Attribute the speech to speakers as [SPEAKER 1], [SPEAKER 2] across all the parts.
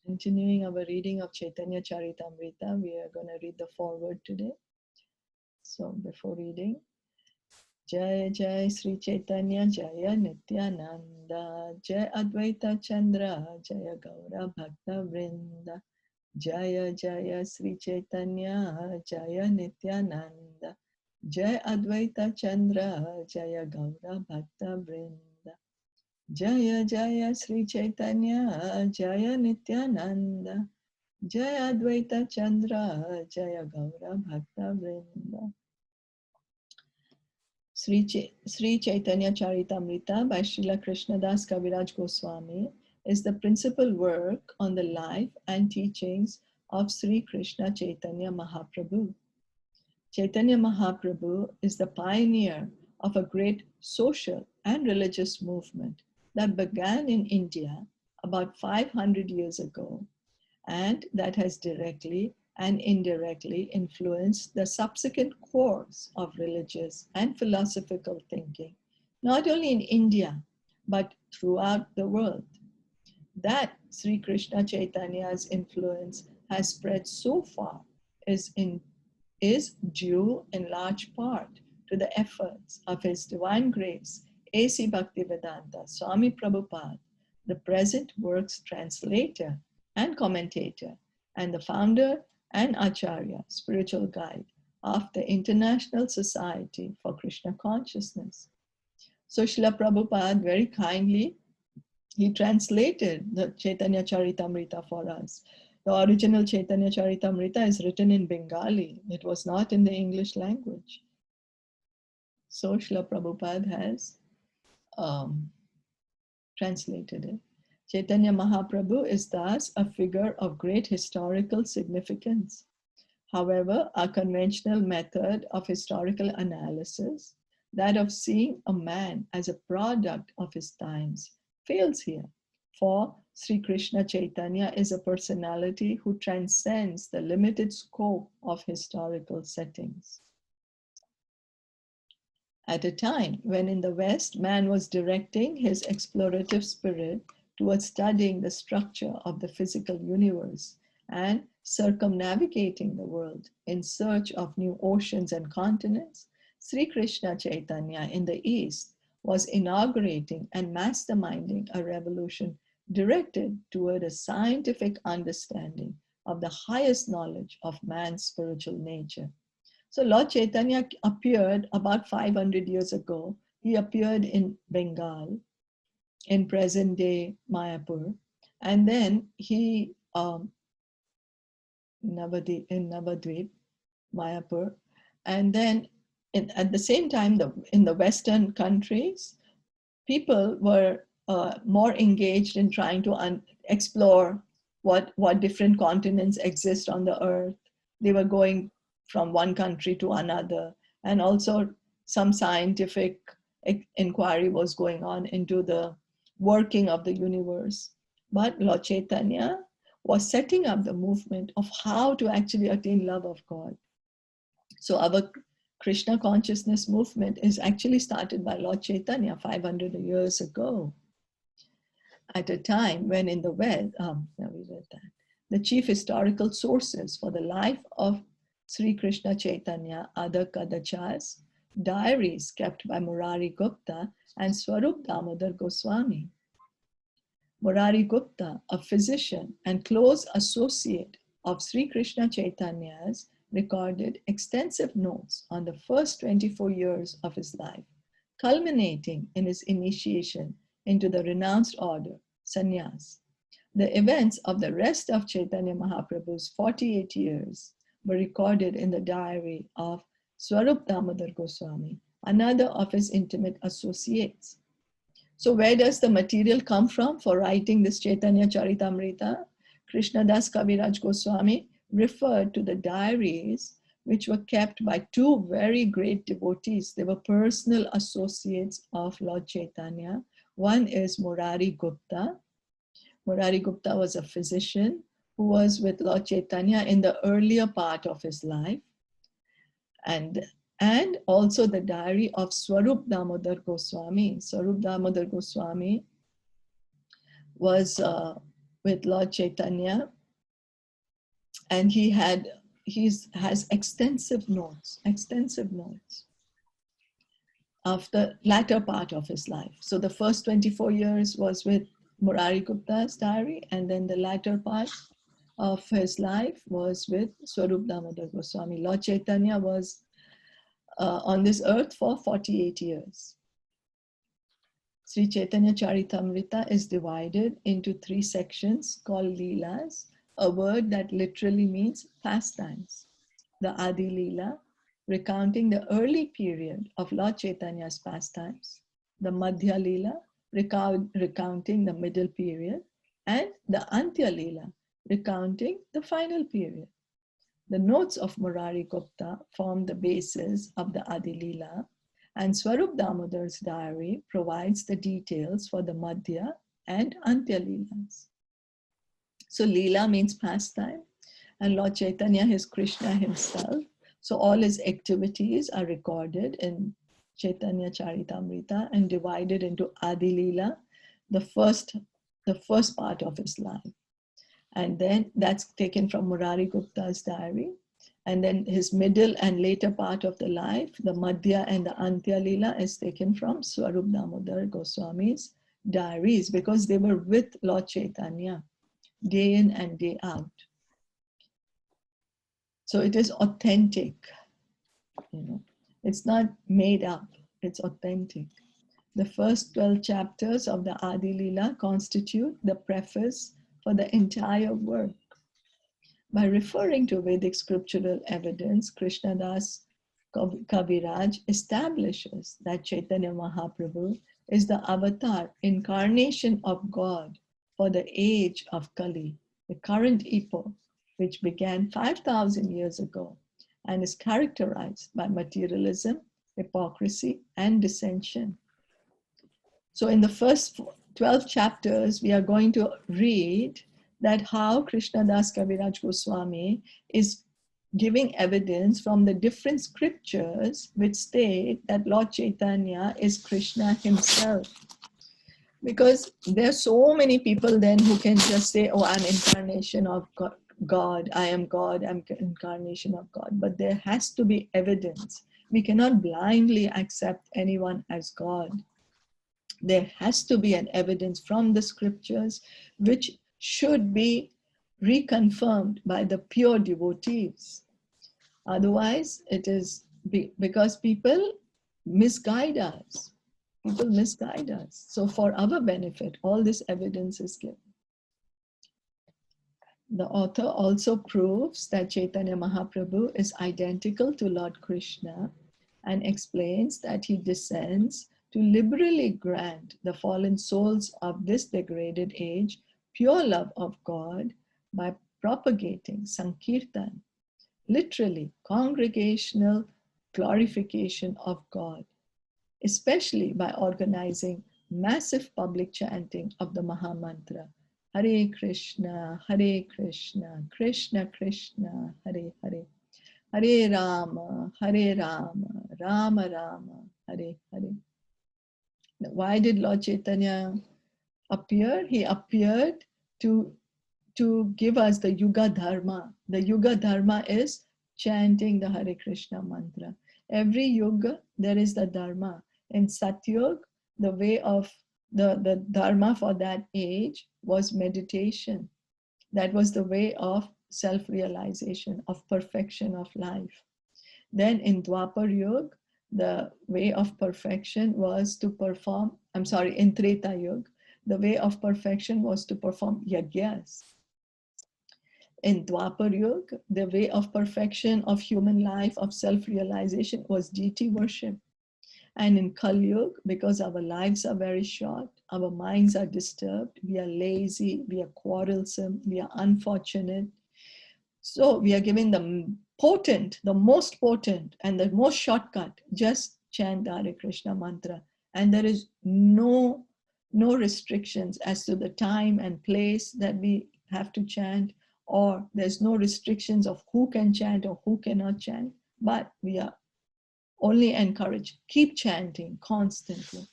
[SPEAKER 1] Continuing our reading of Caitanya Caritamrita, we are going to read the foreword today. So before reading, Jai Jai Sri Chaitanya Jaya Nityananda, Jai Advaita Chandra, Jaya Gaura Bhakta Vrinda, Jaya Jaya Sri Chaitanya Jaya Nityananda, Jai Advaita Chandra, Jaya Gaura Bhakta Vrinda. Jaya Jaya Sri Chaitanya Jaya Nityananda, Jaya Advaita Chandra, Jaya Gaura Bhakta Vrinda. Sri Chaitanya Caritamrita by Srila Krishnadas Kaviraj Goswami is the principal work on the life and teachings of Sri Krishna Chaitanya Mahaprabhu. Chaitanya Mahaprabhu is the pioneer of a great social and religious movement that began in India about 500 years ago, and that has directly and indirectly influenced the subsequent course of religious and philosophical thinking, not only in India, but throughout the world. That Sri Krishna Chaitanya's influence has spread so far is due in large part to the efforts of His Divine Grace, A.C. Bhaktivedanta Swami Prabhupada, the present work's translator and commentator, and the founder and Acharya, spiritual guide of the International Society for Krishna Consciousness. So Srila Prabhupada very kindly, he translated the Chaitanya Caritamrita for us. The original Chaitanya Caritamrita is written in Bengali. It was not in the English language. So Srila Prabhupada has translated it. Chaitanya Mahaprabhu is thus a figure of great historical significance. However, our conventional method of historical analysis, that of seeing a man as a product of his times, fails here. For Sri Krishna Chaitanya is a personality who transcends the limited scope of historical settings. At a time when in the West, man was directing his explorative spirit towards studying the structure of the physical universe and circumnavigating the world in search of new oceans and continents, Sri Krishna Chaitanya in the East was inaugurating and masterminding a revolution directed toward a scientific understanding of the highest knowledge of man's spiritual nature. So Lord Chaitanya appeared about 500 years ago. He appeared in Bengal, in present-day Mayapur, and then he, in Navadvip, Mayapur, and then at the same time, in the Western countries, people were more engaged in trying to explore what different continents exist on the earth. They were going from one country to another, and also some scientific inquiry was going on into the working of the universe. But Lord Chaitanya was setting up the movement of how to actually attain love of God. So our Krishna consciousness movement is actually started by Lord Chaitanya 500 years ago, at a time when in the West, the chief historical sources for the life of Sri Krishna Chaitanya are the Kadachas, diaries kept by Murari Gupta and Swarup Damodar Goswami. Murari Gupta, a physician and close associate of Sri Krishna Chaitanya's, recorded extensive notes on the first 24 years of his life, culminating in his initiation into the renounced order, sannyas. The events of the rest of Chaitanya Mahaprabhu's 48 years were recorded in the diary of Swarup Damodar Goswami, another of his intimate associates. So where does the material come from for writing this Chaitanya Caritamrita? Krishnadas Kaviraj Goswami referred to the diaries which were kept by two very great devotees. They were personal associates of Lord Chaitanya. One is Murari Gupta. Murari Gupta was a physician who was with Lord Chaitanya in the earlier part of his life. And also the diary of Swarup Damodar Goswami. Swarup Damodar Goswami was with Lord Chaitanya, and he has extensive notes of the latter part of his life. So the first 24 years was with Murari Gupta's diary, and then the latter part of his life was with Swarup Damodar Goswami. Lord Chaitanya was on this earth for 48 years. Sri Chaitanya Caritamrita is divided into 3 sections called Leelas, a word that literally means pastimes. The Adi-Lila, recounting the early period of Lord Chaitanya's pastimes. The Madhya-Lila, recounting the middle period. And the Antya-Lila, recounting the final period. The notes of Murari Gupta form the basis of the Adi-Lila, and Swarup Damodar's diary provides the details for the Madhya and Antya Leelas. So Leela means pastime, and Lord Chaitanya is Krishna himself. So all his activities are recorded in Chaitanya Caritamrita and divided into Adi-Lila, the first part of his life. And then that's taken from Murari Gupta's diary. And then his middle and later part of the life, the Madhya and the Antya Lila, is taken from Swarup Damodar Goswami's diaries, because they were with Lord Chaitanya day in and day out. So it is authentic, it's not made up, it's authentic. The first 12 chapters of the Adi-Lila constitute the preface for the entire work. By referring to Vedic scriptural evidence, Krishnadas Kaviraj establishes that Chaitanya Mahaprabhu is the avatar, incarnation of God for the age of Kali, the current epoch, which began 5,000 years ago and is characterized by materialism, hypocrisy, and dissension. So in the first 12 chapters, we are going to read that how Krishnadas Kaviraj Goswami is giving evidence from the different scriptures which state that Lord Chaitanya is Krishna himself. Because there are so many people then who can just say, oh, I'm incarnation of God, I am God, I'm incarnation of God. But there has to be evidence. We cannot blindly accept anyone as God. There has to be an evidence from the scriptures which should be reconfirmed by the pure devotees. Otherwise, it is because people misguide us. People misguide us. So for our benefit, all this evidence is given. The author also proves that Chaitanya Mahaprabhu is identical to Lord Krishna and explains that he descends to liberally grant the fallen souls of this degraded age pure love of God by propagating Sankirtan, literally congregational glorification of God, especially by organizing massive public chanting of the Mahamantra, Hare Krishna, Krishna Krishna, Hare Hare, Hare Rama, Rama Rama, Hare Hare. Why did Lord Chaitanya appear? He appeared to give us the Yuga Dharma. The Yuga Dharma is chanting the Hare Krishna mantra. Every yuga, there is the Dharma. In Satyug, the way of the Dharma for that age was meditation. That was the way of self-realization, of perfection of life. Then in Dwapar Yuga, the way of perfection was to perform, in Treta Yuga, the way of perfection was to perform yagyas. In Dwapar Yuga, the way of perfection of human life, of self-realization, was deity worship. And in Kali Yuga, because our lives are very short, our minds are disturbed, we are lazy, we are quarrelsome, we are unfortunate. So we are given the most potent and the most shortcut, just chant the Hare Krishna mantra. And there is no restrictions as to the time and place that we have to chant, or there's no restrictions of who can chant or who cannot chant, but we are only encouraged, keep chanting constantly.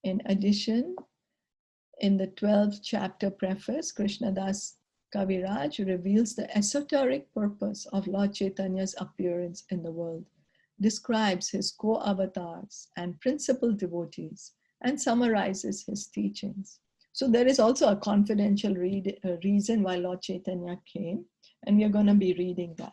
[SPEAKER 1] In addition, In the 12th chapter preface, Krishnadas Kaviraj reveals the esoteric purpose of Lord Chaitanya's appearance in the world, describes his co-avatars and principal devotees, and summarizes his teachings. So there is also a confidential reason why Lord Chaitanya came, and we are going to be reading that.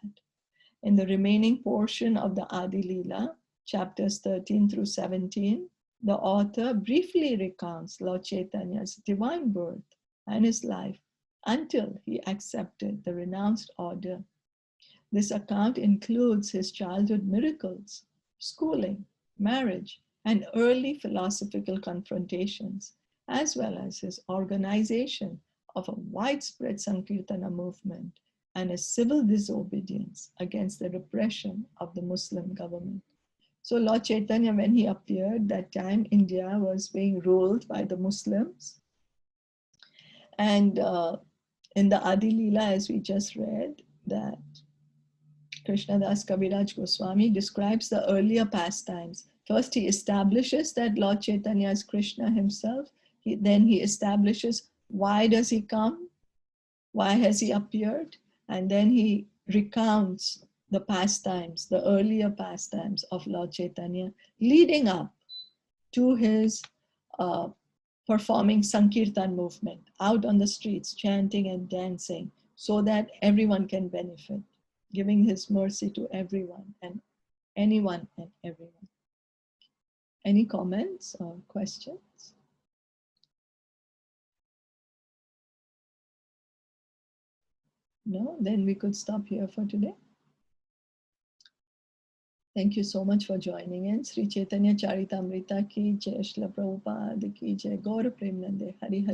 [SPEAKER 1] In the remaining portion of the Adi-Lila, chapters 13 through 17, the author briefly recounts Lord Chaitanya's divine birth and his life until he accepted the renounced order. This account includes his childhood miracles, schooling, marriage, and early philosophical confrontations, as well as his organization of a widespread Sankirtana movement and a civil disobedience against the repression of the Muslim government. So Lord Chaitanya, when he appeared, that time India was being ruled by the Muslims. And in the Adi-Lila, as we just read, that Krishnadas Kaviraj Goswami describes the earlier pastimes. First, he establishes that Lord Chaitanya is Krishna himself. Then he establishes why does he come? Why has he appeared? And then he recounts the pastimes, the earlier pastimes of Lord Chaitanya, leading up to his performing Sankirtan movement, out on the streets, chanting and dancing, so that everyone can benefit, giving his mercy to everyone and anyone and everyone. Any comments or questions? No? Then we could stop here for today. Thank you so much for joining in. Sri Chaitanya Caritamrita ki jai, Srila Prabhupada ki jai, Gaura Premanande, Hari Hari.